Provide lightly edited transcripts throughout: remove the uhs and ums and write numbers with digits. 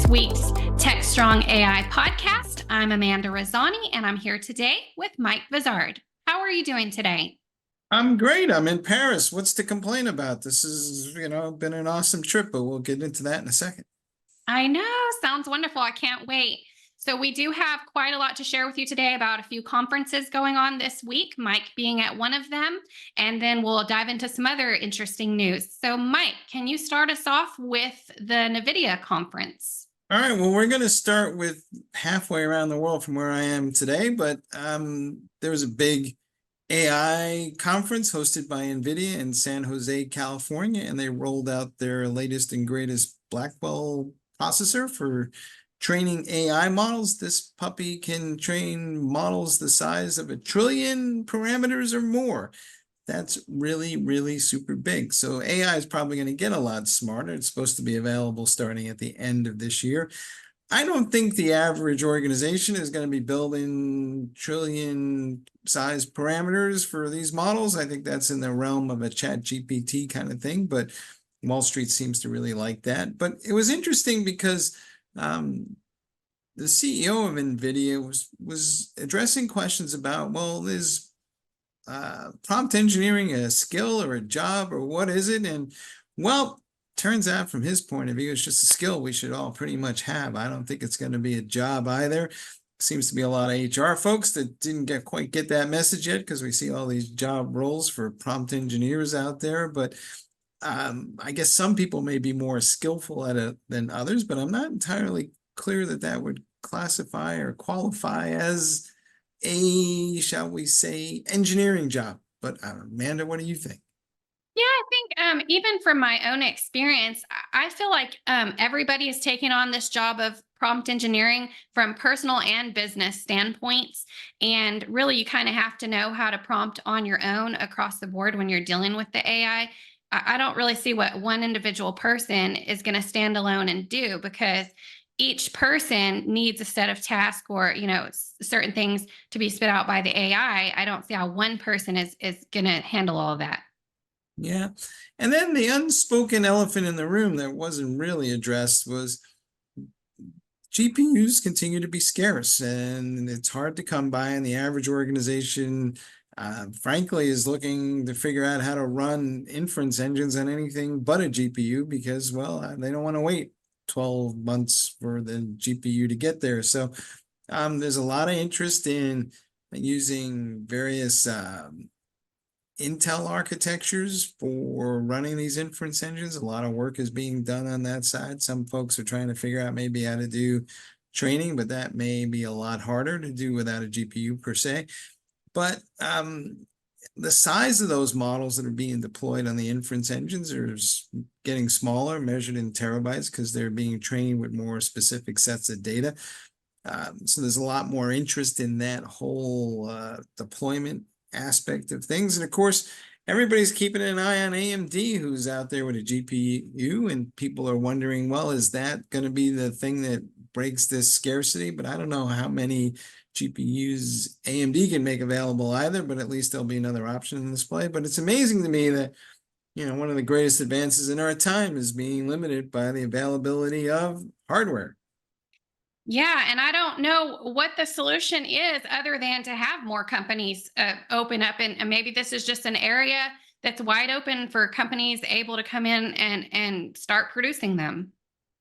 week's Techstrong AI podcast. I'm Amanda Razani, and I'm here today with Mike Vizard. How are you doing today? I'm great. I'm in Paris. What's to complain about? This has, been an awesome trip, but we'll get into that in a second. I know. Sounds wonderful. I can't wait. So we do have quite a lot to share with you today about a few conferences going on this week, Mike being at one of them, and then we'll dive into some other interesting news. So Mike, can you start us off with the NVIDIA conference? All right. Well, we're going to start with halfway around the world from where I am today, but there was a big AI conference hosted by NVIDIA in San Jose, California, and they rolled out their latest and greatest Blackwell processor for training AI models. This puppy can train models the size of 1 trillion parameters or more. That's really, really super big. So AI is probably going to get a lot smarter. It's supposed to be available starting at the end of this year. I don't think the average organization is going to be building trillion size parameters for these models. I think that's in the realm of a chat GPT kind of thing, but Wall Street seems to really like that. But it was interesting because the CEO of NVIDIA was addressing questions about, well, is prompt engineering a skill or a job, or what is it? And well, turns out from his point of view, it's just a skill we should all pretty much have. I don't think it's going to be a job either. Seems to be a lot of HR folks that didn't quite get that message yet, because we see all these job roles for prompt engineers out there. But I guess some people may be more skillful at it than others, but I'm not entirely clear that that would classify or qualify as a, shall we say, engineering job. But Amanda, what do you think? Yeah, I think even from my own experience, I feel like everybody is taking on this job of prompt engineering from personal and business standpoints. And really, you kind of have to know how to prompt on your own across the board when you're dealing with the AI. I don't really see what one individual person is going to stand alone and do, because each person needs a set of tasks or, certain things to be spit out by the AI. I don't see how one person is going to handle all of that. Yeah. And then the unspoken elephant in the room that wasn't really addressed was GPUs continue to be scarce, and it's hard to come by, and the average organization frankly is looking to figure out how to run inference engines on anything but a GPU, because, well, they don't want to wait 12 months for the GPU to get there. So there's a lot of interest in using various Intel architectures for running these inference engines. A lot of work is being done on that side. Some folks are trying to figure out maybe how to do training, but that may be a lot harder to do without a GPU per se. But the size of those models that are being deployed on the inference engines are getting smaller, measured in terabytes, because they're being trained with more specific sets of data. So there's a lot more interest in that whole deployment aspect of things. And of course, everybody's keeping an eye on AMD, who's out there with a GPU, and people are wondering, well, is that going to be the thing that breaks this scarcity? But I don't know how many GPUs AMD can make available either, but at least there'll be another option in display. But it's amazing to me that, one of the greatest advances in our time is being limited by the availability of hardware. Yeah, and I don't know what the solution is other than to have more companies open up. And maybe this is just an area that's wide open for companies able to come in and start producing them.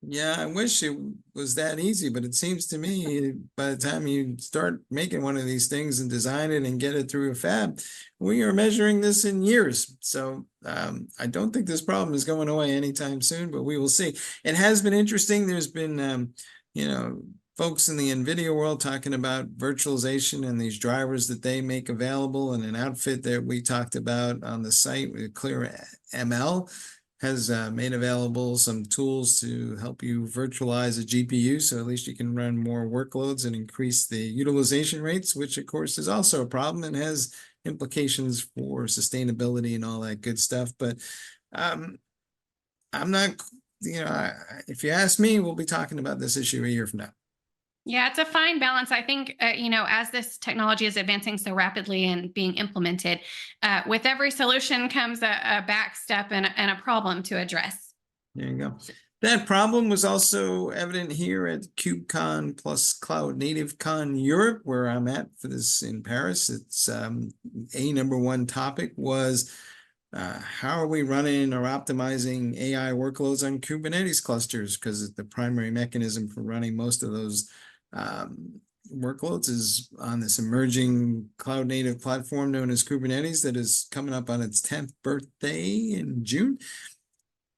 Yeah, I wish it was that easy, but it seems to me by the time you start making one of these things and design it and get it through a fab, we are measuring this in years. So I don't think this problem is going away anytime soon, but we will see. It has been interesting. There's been, folks in the NVIDIA world talking about virtualization and these drivers that they make available, and an outfit that we talked about on the site with Clear ML has made available some tools to help you virtualize a GPU, so at least you can run more workloads and increase the utilization rates, which of course is also a problem and has implications for sustainability and all that good stuff. But I'm not, if you ask me, we'll be talking about this issue a year from now. Yeah, it's a fine balance. I think, as this technology is advancing so rapidly and being implemented, with every solution comes a back step and a problem to address. There you go. That problem was also evident here at KubeCon plus Cloud Native Con Europe, where I'm at for this in Paris. It's a number one topic was how are we running or optimizing AI workloads on Kubernetes clusters? Because the primary mechanism for running most of those workloads is on this emerging cloud native platform known as Kubernetes that is coming up on its 10th birthday in June.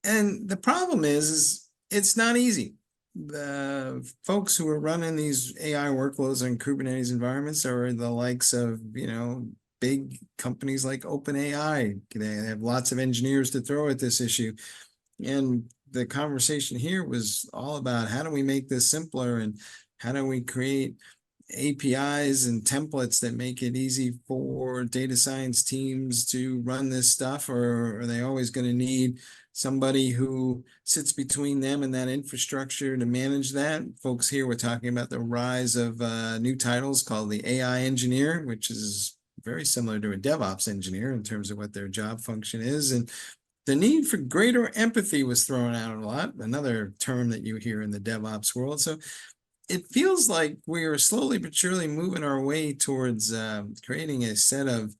And the problem is it's not easy. The folks who are running these AI workloads on Kubernetes environments are the likes of, big companies like OpenAI. They have lots of engineers to throw at this issue. And the conversation here was all about how do we make this simpler and how do we create APIs and templates that make it easy for data science teams to run this stuff, or are they always going to need somebody who sits between them and that infrastructure to manage that? Folks here were talking about the rise of new titles called the AI engineer, which is very similar to a DevOps engineer in terms of what their job function is. And the need for greater empathy was thrown out a lot, another term that you hear in the DevOps world. So it feels like we are slowly but surely moving our way towards creating a set of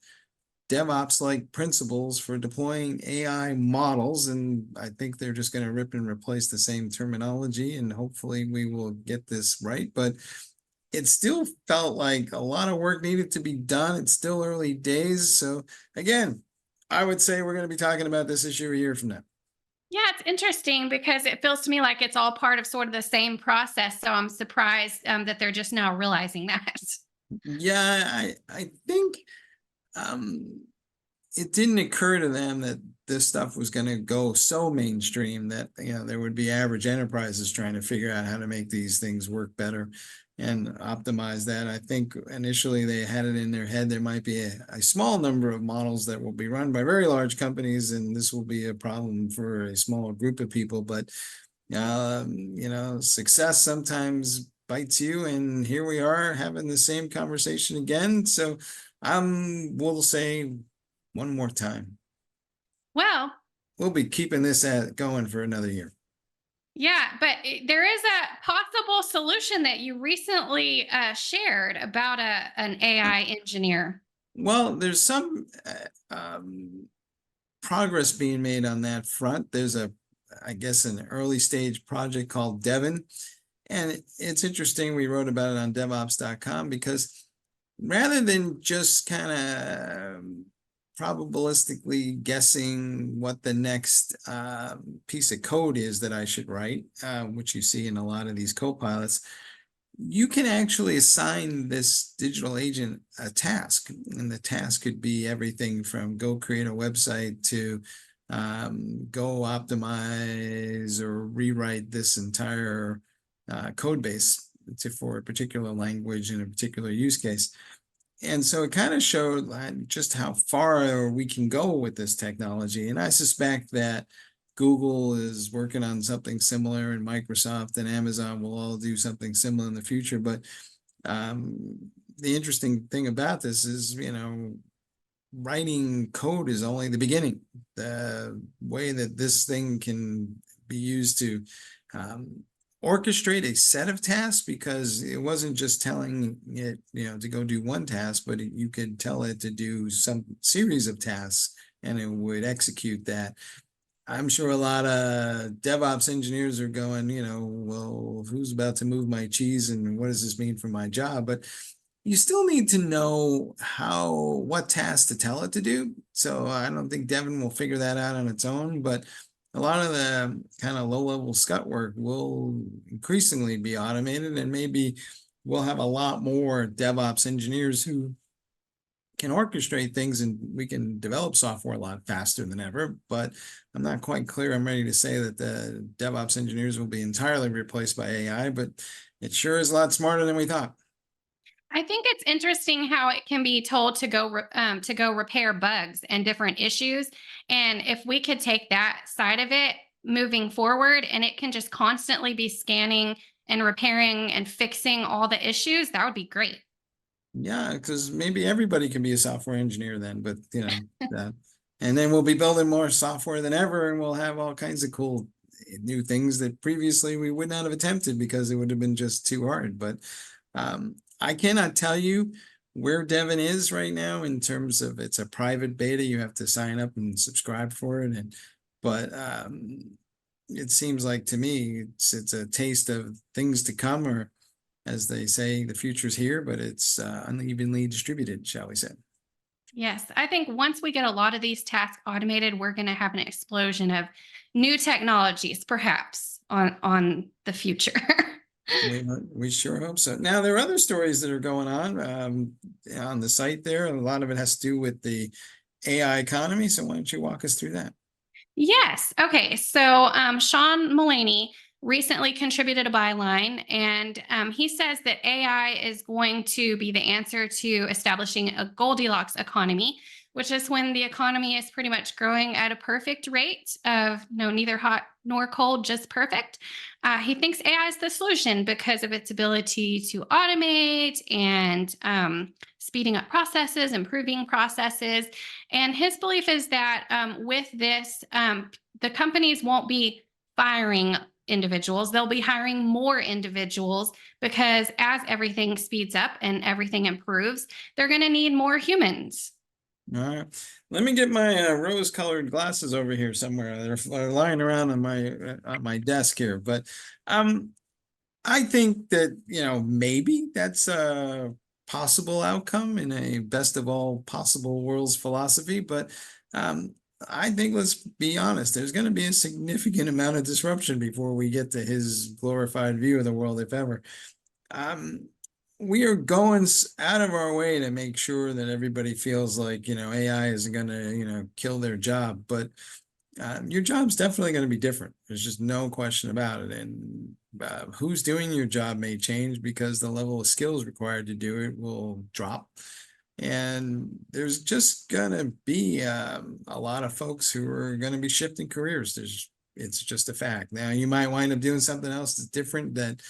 DevOps-like principles for deploying AI models. And I think they're just going to rip and replace the same terminology, and hopefully we will get this right. But it still felt like a lot of work needed to be done. It's still early days. So again, I would say we're going to be talking about this issue a year from now. Yeah, it's interesting because it feels to me like it's all part of sort of the same process. So I'm surprised that they're just now realizing that. Yeah, I think it didn't occur to them that this stuff was going to go so mainstream that there would be average enterprises trying to figure out how to make these things work better and optimize that. I think initially they had it in their head there might be a small number of models that will be run by very large companies, and this will be a problem for a smaller group of people. But success sometimes bites you, and here we are having the same conversation again. So we'll say one more time, Well, we'll be keeping this going for another year. yeah, but there is a possible solution that you recently shared about an AI engineer. Well, there's some progress being made on that front. There's I guess, an early stage project called Devon. And it's interesting, we wrote about it on DevOps.com because rather than just kind of probabilistically guessing what the next piece of code is that I should write, which you see in a lot of these co-pilots, you can actually assign this digital agent a task. And the task could be everything from go create a website to go optimize or rewrite this entire code base for a particular language in a particular use case. And so it kind of showed just how far we can go with this technology. And I suspect that Google is working on something similar, and Microsoft and Amazon will all do something similar in the future. But the interesting thing about this is, writing code is only the beginning. The way that this thing can be used to orchestrate a set of tasks, because it wasn't just telling it, to go do one task, but you could tell it to do some series of tasks and it would execute that. I'm sure a lot of DevOps engineers are going, well, who's about to move my cheese and what does this mean for my job? But you still need to know what tasks to tell it to do. So I don't think Devon will figure that out on its own, but a lot of the kind of low-level scut work will increasingly be automated, and maybe we'll have a lot more DevOps engineers who can orchestrate things, and we can develop software a lot faster than ever. But I'm not quite clear I'm ready to say that the DevOps engineers will be entirely replaced by AI, but it sure is a lot smarter than we thought. I think it's interesting how it can be told to go repair bugs and different issues. And if we could take that side of it moving forward, and it can just constantly be scanning and repairing and fixing all the issues, that would be great. Yeah, because maybe everybody can be a software engineer then, but that, and then we'll be building more software than ever, and we'll have all kinds of cool new things that previously we would not have attempted because it would have been just too hard. But I cannot tell you where Devon is right now in terms of it's a private beta. You have to sign up and subscribe for it. But it seems like to me it's a taste of things to come, or as they say, the future's here, but it's unevenly distributed, shall we say. Yes, I think once we get a lot of these tasks automated, we're going to have an explosion of new technologies, perhaps on the future. We sure hope so. Now, there are other stories that are going on the site there. A lot of it has to do with the AI economy. So why don't you walk us through that? Yes. Okay. So Sean Mullaney recently contributed a byline, and he says that AI is going to be the answer to establishing a Goldilocks economy, which is when the economy is pretty much growing at a perfect rate of neither hot nor cold, just perfect. He thinks AI is the solution because of its ability to automate and speeding up processes, improving processes. And his belief is that with this, the companies won't be firing individuals. They'll be hiring more individuals because as everything speeds up and everything improves, they're going to need more humans. All right. Let me get my rose-colored glasses over here somewhere. They're lying around on my desk here. But I think that, maybe that's a possible outcome in a best of all possible worlds philosophy. But I think, let's be honest, there's going to be a significant amount of disruption before we get to his glorified view of the world, if ever. We are going out of our way to make sure that everybody feels like, AI isn't going to, kill their job. But your job's definitely going to be different. There's just no question about it. And who's doing your job may change because the level of skills required to do it will drop. And there's just going to be a lot of folks who are going to be shifting careers. It's just a fact. Now, you might wind up doing something else that's different that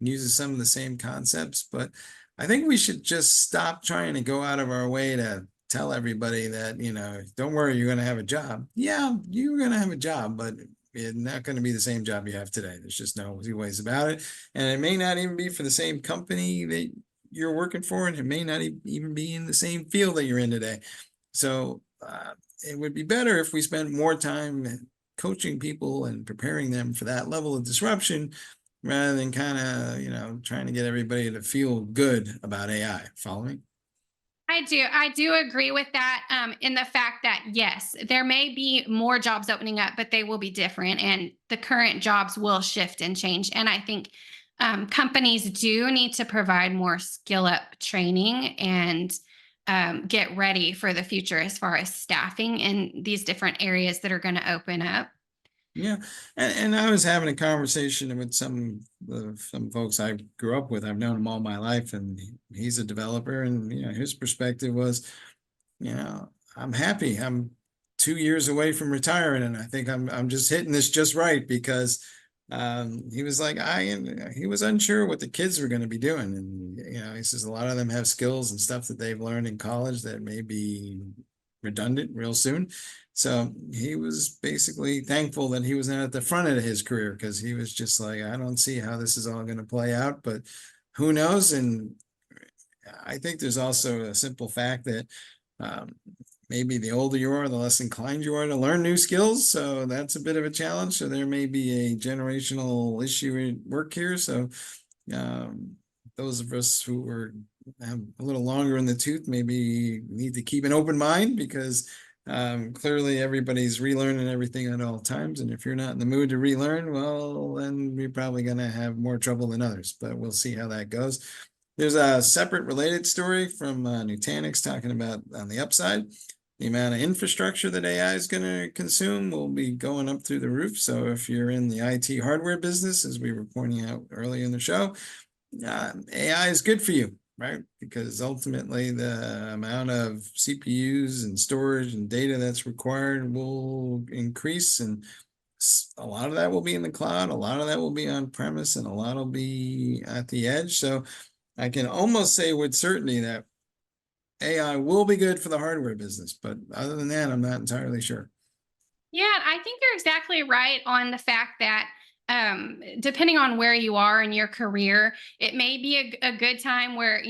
uses some of the same concepts, but I think we should just stop trying to go out of our way to tell everybody that, don't worry, you're going to have a job. Yeah, you're going to have a job, but it's not going to be the same job you have today. There's just no two ways about it. And it may not even be for the same company that you're working for, and it may not even be in the same field that you're in today. So it would be better if we spent more time coaching people and preparing them for that level of disruption, rather than kind of, trying to get everybody to feel good about AI. Follow me? I do agree with that in the fact that, yes, there may be more jobs opening up, but they will be different and the current jobs will shift and change. And I think companies do need to provide more skill up training and get ready for the future as far as staffing in these different areas that are going to open up. Yeah, and I was having a conversation with some folks I grew up with. I've known him all my life, and he's a developer. And his perspective was, I'm happy. I'm 2 years away from retiring, and I think I'm just hitting this just right because he was like he was unsure what the kids were going to be doing, and he says a lot of them have skills and stuff that they've learned in college that may be redundant real soon. So he was basically thankful that he was not at the front of his career, because he was just like, I don't see how this is all going to play out, but who knows? And I think there's also a simple fact that maybe the older you are, the less inclined you are to learn new skills. So that's a bit of a challenge. So there may be a generational issue at work here. So those of us who have a little longer in the tooth maybe need to keep an open mind, because clearly everybody's relearning everything at all times. And if you're not in the mood to relearn, well, then you're probably going to have more trouble than others, but we'll see how that goes. There's a separate related story from Nutanix talking about, on the upside, the amount of infrastructure that AI is going to consume will be going up through the roof. So if you're in the IT hardware business, as we were pointing out earlier in the show, AI is good for you, right? Because ultimately the amount of CPUs and storage and data that's required will increase, and a lot of that will be in the cloud, a lot of that will be on premise, and a lot will be at the edge. So I can almost say with certainty that AI will be good for the hardware business, but other than that, I'm not entirely sure. Yeah, I think you're exactly right on the fact that depending on where you are in your career, it may be a good time where,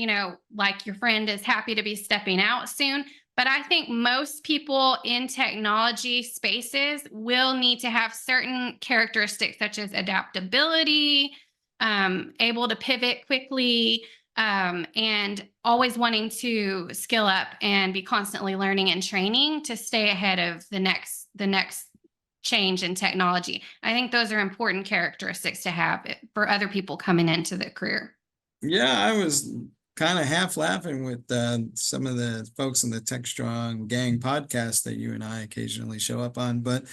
like your friend is happy to be stepping out soon. But I think most people in technology spaces will need to have certain characteristics such as adaptability, able to pivot quickly, and always wanting to skill up and be constantly learning and training to stay ahead of the next change in technology. I think those are important characteristics to have for other people coming into the career. Yeah, I was kind of half laughing with some of the folks in the Techstrong Gang podcast that you and I occasionally show up on. But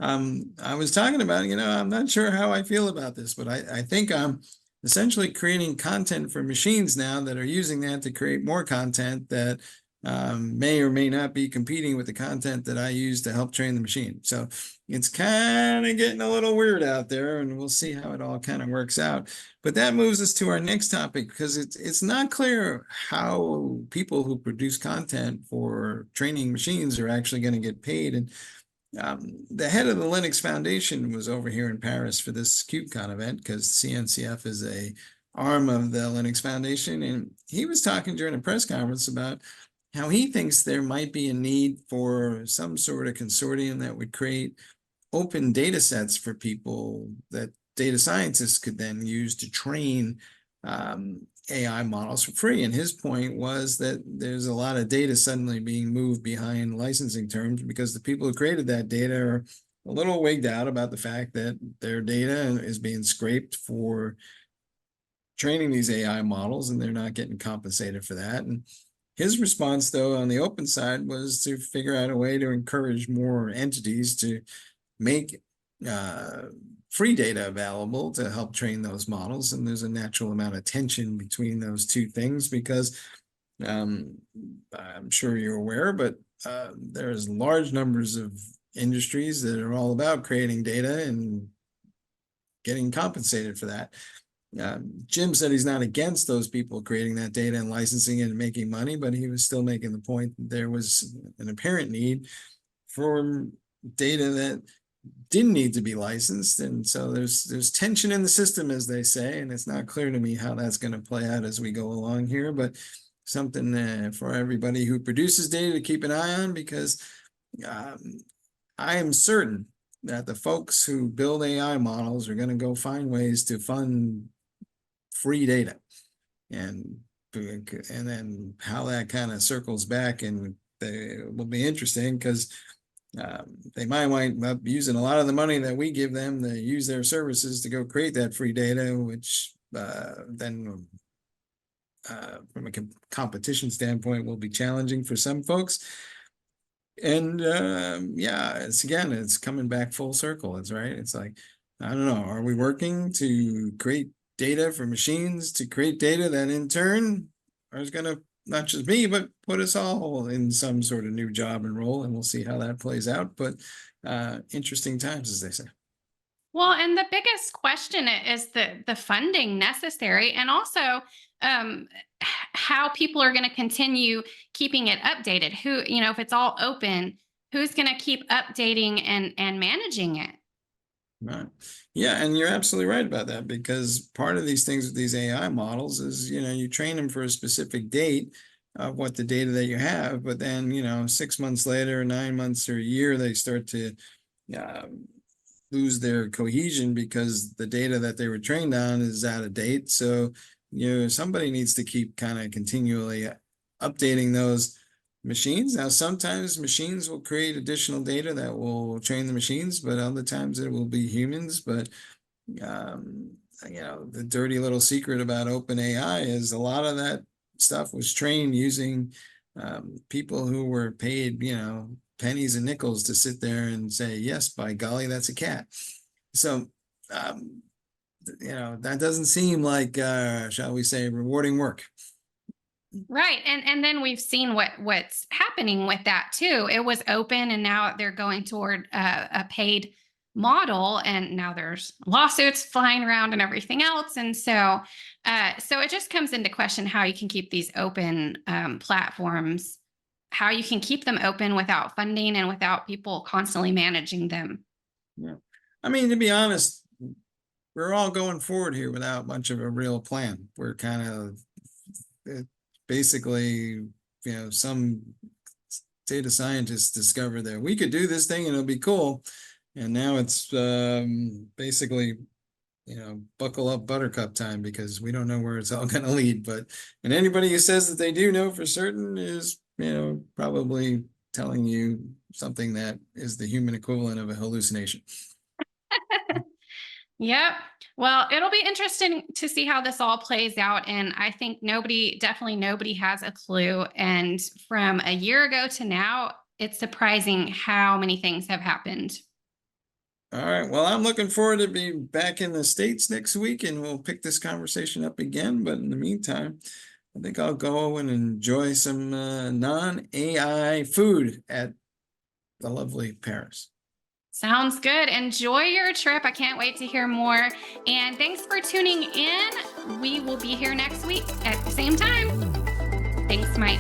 I was talking about, I'm not sure how I feel about this, but I think I'm essentially creating content for machines now that are using that to create more content that may or may not be competing with the content that I use to help train the machine. So it's kind of getting a little weird out there, and we'll see how it all kind of works out. But that moves us to our next topic, because it's not clear how people who produce content for training machines are actually going to get paid. And the head of the Linux Foundation was over here in Paris for this KubeCon event, because CNCF is a arm of the Linux Foundation, and he was talking during a press conference about how he thinks there might be a need for some sort of consortium that would create open data sets for people that data scientists could then use to train AI models for free. And his point was that there's a lot of data suddenly being moved behind licensing terms because the people who created that data are a little wigged out about the fact that their data is being scraped for training these AI models, and they're not getting compensated for that. And his response, though, on the open side was to figure out a way to encourage more entities to make free data available to help train those models. And there's a natural amount of tension between those two things because I'm sure you're aware, but there's large numbers of industries that are all about creating data and getting compensated for that. Jim said he's not against those people creating that data and licensing it and making money, but he was still making the point that there was an apparent need for data that didn't need to be licensed. And so there's tension in the system, as they say, and it's not clear to me how that's going to play out as we go along here, but something for everybody who produces data to keep an eye on, because I am certain that the folks who build AI models are going to go find ways to fund free data, and then how that kind of circles back, and it will be interesting because they might wind up using a lot of the money that we give them to use their services to go create that free data, which then from a competition standpoint will be challenging for some folks. And yeah, it's coming back full circle. It's right. It's like, I don't know, are we working to create data for machines to create data that in turn is going to not just me, but put us all in some sort of new job and role, and we'll see how that plays out. But interesting times, as they say. Well, and the biggest question is the funding necessary, and also how people are going to continue keeping it updated. Who, if it's all open, who's going to keep updating and managing it? Right. Yeah, and you're absolutely right about that, because part of these things with these AI models is, you train them for a specific date of what the data that you have, but then, 6 months later, 9 months or a year, they start to lose their cohesion because the data that they were trained on is out of date. So, somebody needs to keep kind of continually updating those machines. Now, sometimes machines will create additional data that will train the machines, but other times it will be humans. But the dirty little secret about OpenAI is a lot of that stuff was trained using people who were paid, pennies and nickels to sit there and say, yes, by golly, that's a cat. So, that doesn't seem like, shall we say, rewarding work. Right. And then we've seen what's happening with that too. It was open, and now they're going toward a paid model, and now there's lawsuits flying around and everything else. And so it just comes into question how you can keep these open platforms how you can keep them open without funding and without people constantly managing them. Yeah. I mean, to be honest, we're all going forward here without much of a real plan. We're kind of basically, some data scientists discovered that we could do this thing and it'll be cool. And now it's basically, buckle up buttercup time, because we don't know where it's all going to lead. And anybody who says that they do know for certain is, probably telling you something that is the human equivalent of a hallucination. Yep. Well, it'll be interesting to see how this all plays out. And I think definitely nobody has a clue. And from a year ago to now, it's surprising how many things have happened. All right. Well, I'm looking forward to be back in the States next week, and we'll pick this conversation up again. But in the meantime, I think I'll go and enjoy some non-AI food at the lovely Paris. Sounds good. Enjoy your trip. I can't wait to hear more. And thanks for tuning in. We will be here next week at the same time. Thanks, Mike.